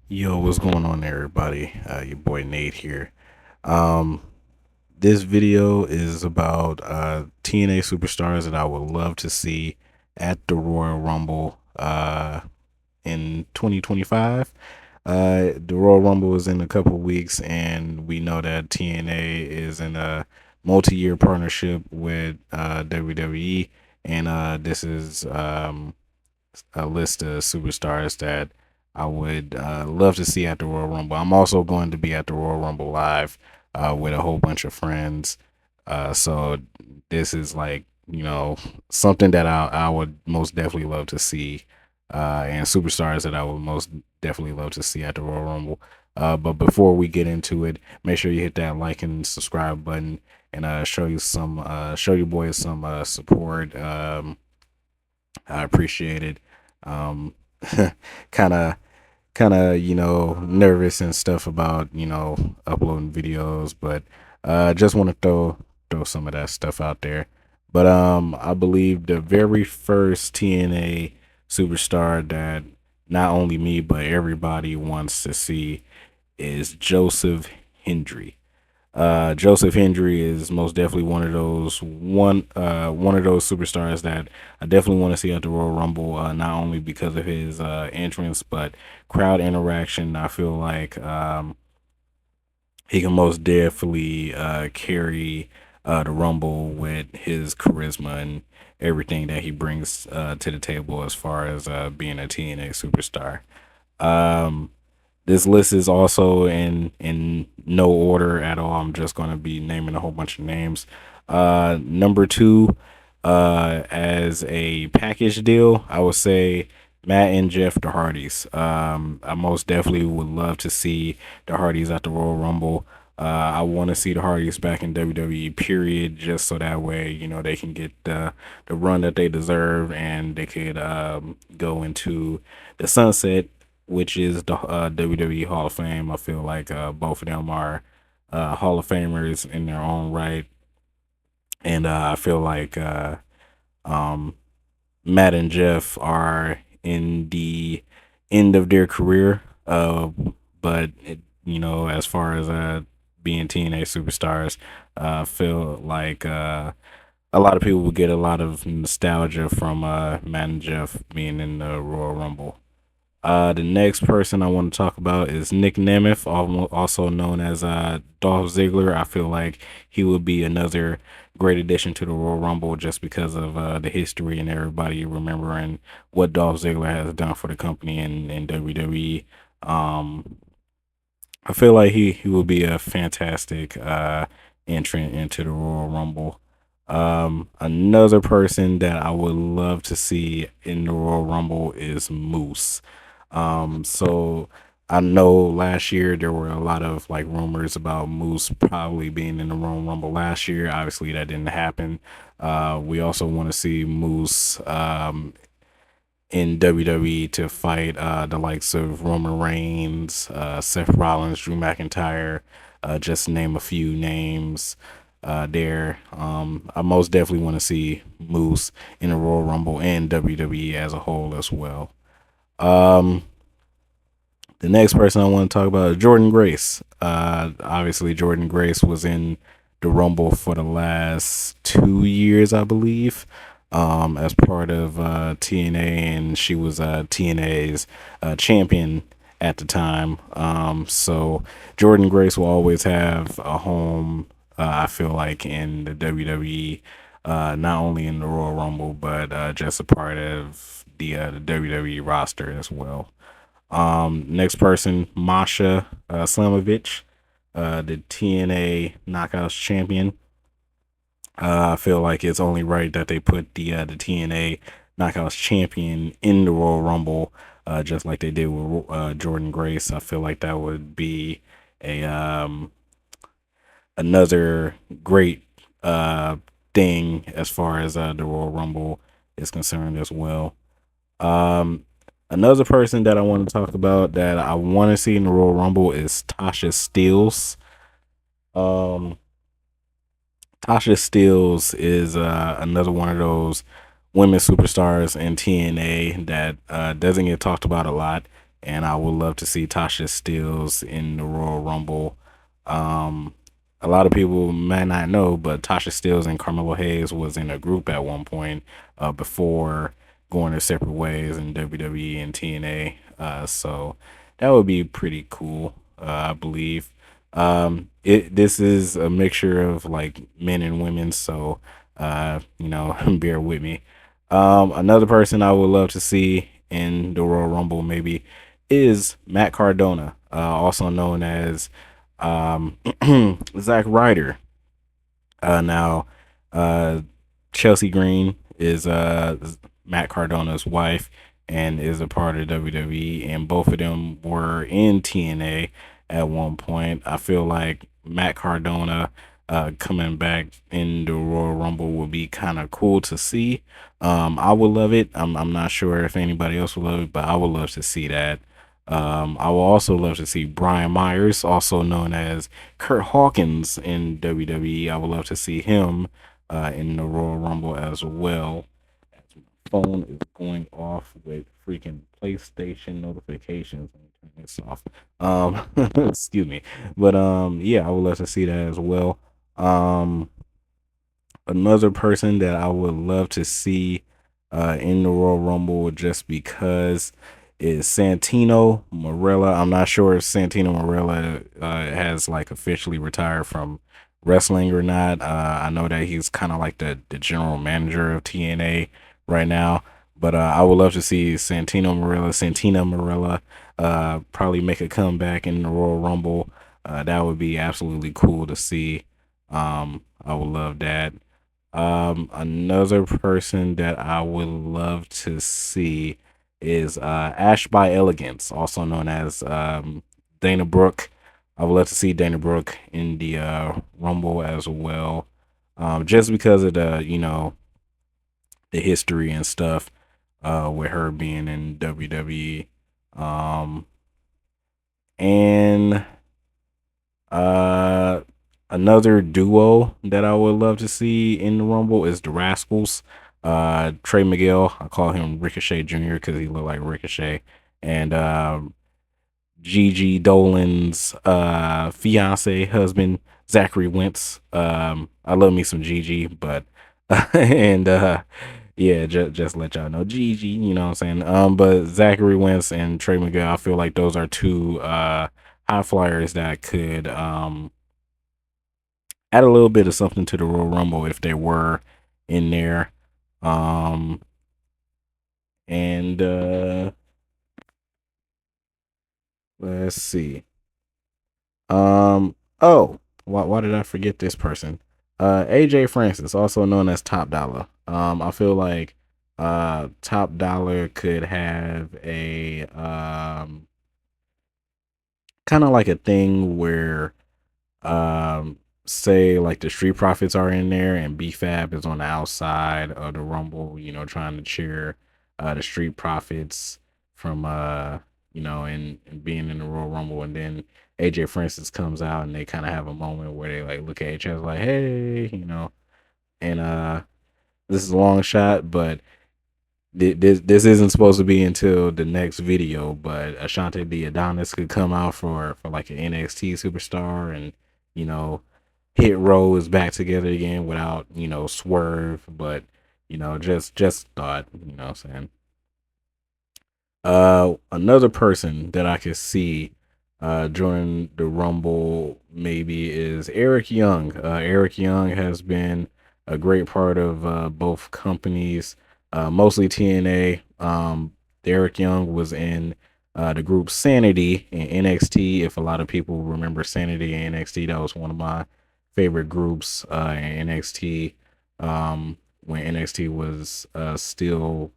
Yo, what's going on, everybody? Your boy Nate here. Um, this video is about TNA superstars that I would love to see at the Royal Rumble in 2025. The Royal Rumble is in a couple weeks, and we know that TNA is in a multi-year partnership with WWE, and this is a list of superstars that I would love to see at the Royal Rumble. I'm also going to be at the Royal Rumble live with a whole bunch of friends. So this is like, something that I would most definitely love to see, and superstars that I would most definitely love to see at the Royal Rumble. But before we get into it, make sure you hit that like and subscribe button, and show you boys some support. I appreciate it. Um, kind of, nervous and stuff about uploading videos, but just want to throw some of that stuff out there. But I believe the very first TNA superstar that not only me but everybody wants to see is Joseph Hendry. Joseph Hendry is most definitely one of those superstars that I definitely want to see at the Royal Rumble. Not only because of his entrance, but crowd interaction. I feel like he can most definitely carry the Rumble with his charisma and everything that he brings to the table as far as being a TNA superstar. Um, this list is also in no order at all. I'm just going to be naming a whole bunch of names. Number two, as a package deal, I would say Matt and Jeff the Hardys. I most definitely would love to see the Hardys at the Royal Rumble. I want to see the Hardys back in WWE. Period. Just so that way, they can get the run that they deserve, and they could go into the sunset, which is the WWE Hall of Fame. I feel like both of them are Hall of Famers in their own right, and I feel like um, Matt and Jeff are in the end of their career. But as far as being TNA superstars, I feel like a lot of people will get a lot of nostalgia from Matt and Jeff being in the Royal Rumble. The next person I want to talk about is Nick Nemeth, also known as Dolph Ziggler. I feel like he would be another great addition to the Royal Rumble just because of the history and everybody remembering what Dolph Ziggler has done for the company in WWE. Um, I feel like he would be a fantastic entrant into the Royal Rumble. Another person that I would love to see in the Royal Rumble is Moose. So I know last year there were a lot of like rumors about Moose probably being in the Royal Rumble last year. Obviously, that didn't happen. We also want to see Moose in WWE to fight the likes of Roman Reigns, Seth Rollins, Drew McIntyre, just name a few names there. I most definitely want to see Moose in the Royal Rumble and WWE as a whole as well. Um, the next person I want to talk about is Jordan Grace. Obviously, Jordan Grace was in the Rumble for the last 2 years, I believe, as part of TNA, and she was TNA's champion at the time. So Jordan Grace will always have a home. I feel like in the WWE, not only in the Royal Rumble, but just a part of the WWE roster as well. Next person, Masha Slamovich, the TNA Knockouts champion. I feel like it's only right that they put the TNA Knockouts champion in the Royal Rumble, just like they did with Jordan Grace. I feel like that would be a another great thing as far as the Royal Rumble is concerned as well. Um, Another person that I want to talk about that I want to see in the Royal Rumble is Tasha Steeles. Um, Tasha Steeles is another one of those women superstars in TNA that doesn't get talked about a lot, and I would love to see Tasha Steelz in the Royal Rumble. Um, a lot of people may not know, but Tasha Steelz and Carmelo Hayes was in a group at one point before going their separate ways in WWE and TNA. So that would be pretty cool, I believe. It this is a mixture of like men and women, so bear with me. Another person I would love to see in the Royal Rumble maybe is Matt Cardona, also known as Zack Ryder. Now, uh, Chelsea Green is Matt Cardona's wife and is a part of WWE, and both of them were in TNA at one point. I feel like Matt Cardona coming back in the Royal Rumble would be kind of cool to see. I would love it. I'm not sure if anybody else would love it, but I would love to see that. I will also love to see Brian Myers, also known as Kurt Hawkins in WWE. I would love to see him in the Royal Rumble as well. As my phone is going off with freaking PlayStation notifications. Let me turn this off. Excuse me, but yeah, I would love to see that as well. Um, Another person that I would love to see in the Royal Rumble just because is Santino Marella. I'm not sure if Santino Marella has like officially retired from wrestling or not. I know that he's kind of like the general manager of TNA right now. But I would love to see Santina Marella, probably make a comeback in the Royal Rumble. That would be absolutely cool to see. I would love that. Another person that I would love to see is Ash by Elegance, also known as Dana Brooke. I would love to see Dana Brooke in the Rumble as well, just because of the history and stuff with her being in WWE. Um, and uh, Another duo that I would love to see in the Rumble is the Rascals. Trey Miguel, I call him Ricochet Jr. because he looked like Ricochet, and Gigi Dolan's fiance husband Zachary Wentz. I love me some Gigi, but and yeah, just let y'all know Gigi. You know what I'm saying? But Zachary Wentz and Trey Miguel, I feel like those are two high flyers that could add a little bit of something to the Royal Rumble if they were in there. Um, and let's see. Oh, why did I forget this person? AJ Francis, also known as Top Dollar. I feel like Top Dollar could have a kind of like a thing where say like the Street Profits are in there and BFAB is on the outside of the Rumble, trying to cheer the Street Profits from and being in the Royal Rumble, and then AJ Francis comes out and they kind of have a moment where they like look at each other like, hey, and this is a long shot, but this isn't supposed to be until the next video, but Ashante D Adonis could come out for like an NXT superstar, and you know Hit Row is back together again without Swerve, but just thought, what I'm saying. Another person that I could see during the Rumble maybe is Eric Young. Eric Young has been a great part of both companies, mostly TNA. Eric Young was in the group Sanity in NXT. If a lot of people remember Sanity in NXT, that was one of my favorite groups in NXT when NXT was still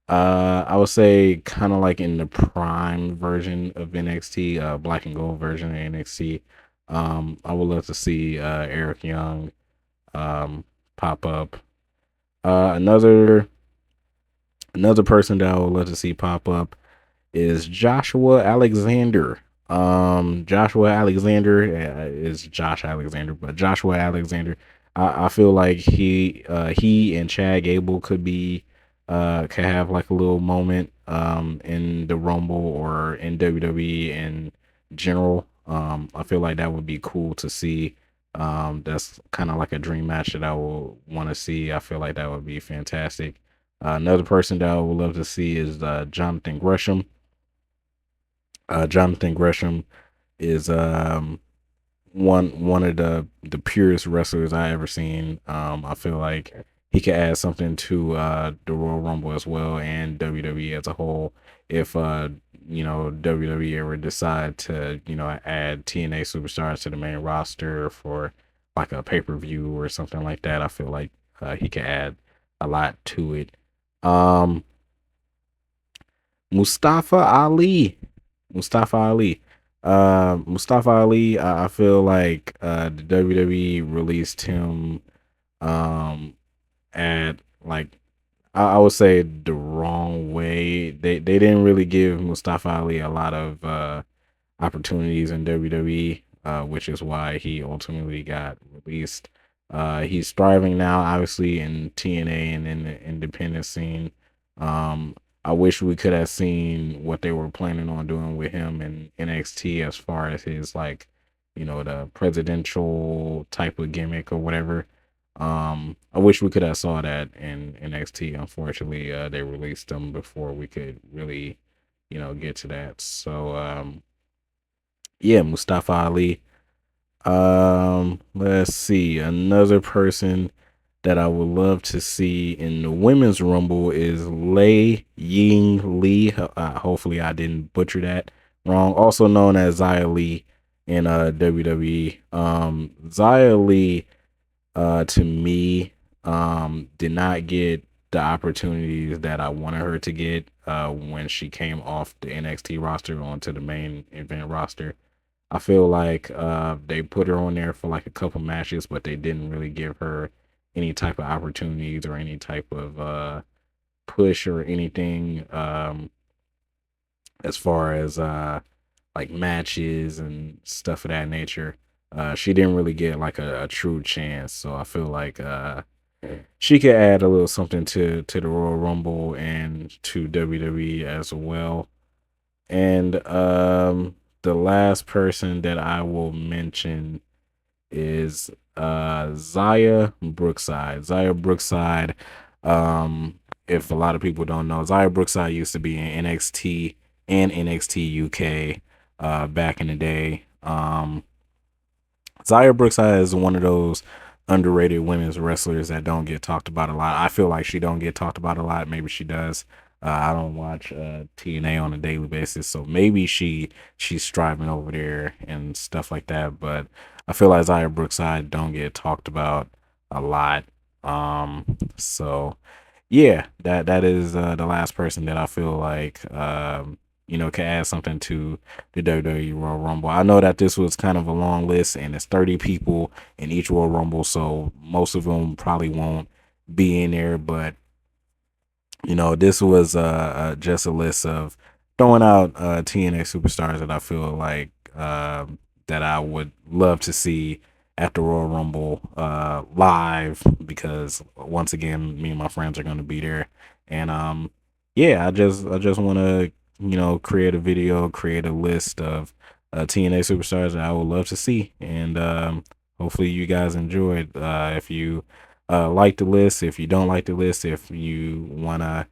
I would say kind of like in the prime version of NXT, black and gold version of NXT. I would love to see Eric Young pop up. Another person that I would love to see pop up is Joshua Alexander. Joshua Alexander is Josh Alexander, but Joshua Alexander. I feel like he and Chad Gable could be can have like a little moment in the Rumble or in WWE in general. I feel like that would be cool to see. That's kind of like a dream match that I will want to see. I feel like that would be fantastic. Another person that I would love to see is Jonathan Gresham. Jonathan Gresham is one of the purest wrestlers I ever seen. I feel like he could add something to the Royal Rumble as well and WWE as a whole. If WWE ever decide to add TNA superstars to the main roster for like a pay-per-view or something like that, I feel like he could add a lot to it. Um, Mustafa Ali. Mustafa Ali. Mustafa Ali, I feel like the WWE released him at like I would say the wrong way. They didn't really give Mustafa Ali a lot of opportunities in WWE, which is why he ultimately got released. He's thriving now, obviously, in TNA and in the independent scene. Um, I wish we could have seen what they were planning on doing with him in NXT as far as his like, the presidential type of gimmick or whatever. I wish we could have saw that in NXT. Unfortunately, they released him before we could really, get to that. So, yeah, Mustafa Ali. Let's see. Another person that I would love to see in the women's rumble is Lei Ying Lee. Hopefully, I didn't butcher that wrong. Also known as Xia Li in WWE. Xia Li, to me, did not get the opportunities that I wanted her to get when she came off the NXT roster onto the main event roster. I feel like they put her on there for like a couple matches, but they didn't really give her any type of opportunities or any type of push or anything as far as like matches and stuff of that nature. She didn't really get like a true chance, so I feel like she could add a little something to the Royal Rumble and to WWE as well. And the last person that I will mention is Zaya Brookside. Zaya Brookside, if a lot of people don't know, Zaya Brookside used to be in NXT and NXT UK back in the day. Zaya Brookside is one of those underrated women's wrestlers that don't get talked about a lot. I feel like she don't get talked about a lot. Maybe she does. I don't watch TNA on a daily basis, so maybe she's striving over there and stuff like that. But I feel like Zaya Brookside don't get talked about a lot. So yeah, that is the last person that I feel like can add something to the WWE Royal Rumble. I know that this was kind of a long list and it's 30 people in each Royal Rumble, so most of them probably won't be in there, but this was just a list of throwing out TNA superstars that I feel like that I would love to see at the Royal Rumble live, because once again, me and my friends are going to be there, and yeah, I just want to create a video, create a list of TNA superstars that I would love to see, and hopefully you guys enjoyed. If you like the list, if you don't like the list, if you want to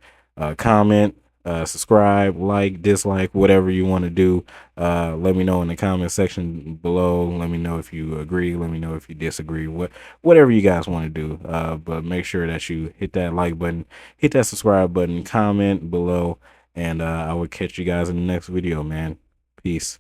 comment, subscribe, like, dislike, whatever you want to do, let me know in the comment section below. Let me know if you agree, let me know if you disagree, whatever you guys want to do, but make sure that you hit that like button, hit that subscribe button, comment below, and I will catch you guys in the next video, man. Peace.